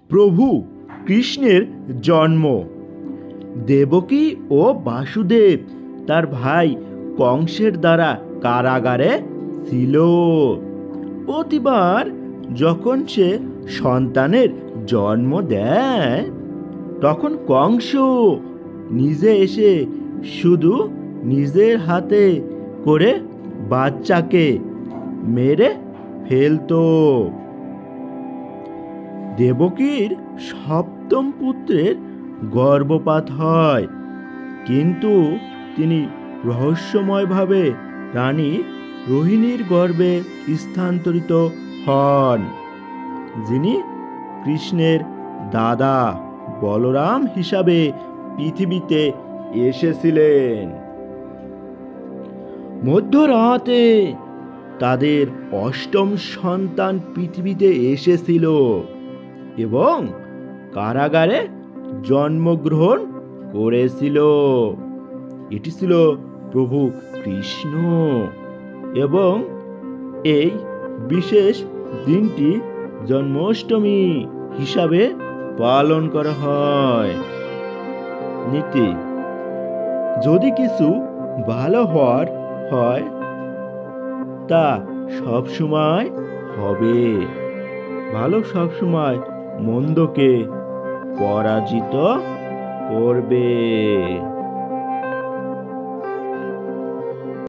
প্রভু কৃষ্ণের জন্ম। দেবকী ও বাসুদেব তার ভাই কংসের দ্বারা কারাগারে ছিল। প্রতিবার যখন সে সন্তানের জন্ম দেয়, তখন কংস নিজে এসে শুধু নিজের হাতে করে বাচ্চাকে মেরে ফেলতো। দেবকীর সপ্তম পুত্রের গর্ভপাত হয়, কিন্তু তিনি রহস্যময়ভাবে রানী রোহিণীর গর্ভে স্থানান্তরিত হন, যিনি কৃষ্ণের দাদা বলরাম হিসাবে পৃথিবীতে এসেছিলেন। মধ্যরাতে তাদের অষ্টম সন্তান পৃথিবীতে এসেছিল এবং কারাগারে জন্মগ্রহণ করেছিল। এটি ছিল প্রভু কৃষ্ণ, এবং এই বিশেষ দিনটি জন্মাষ্টমী হিসাবে পালন করা হয়। নীতি: যদি কিছু ভালো হওয়ার হয়, তা সবসময় হবে। ভালো সবসময় মন্দকে পরাজিত করবে।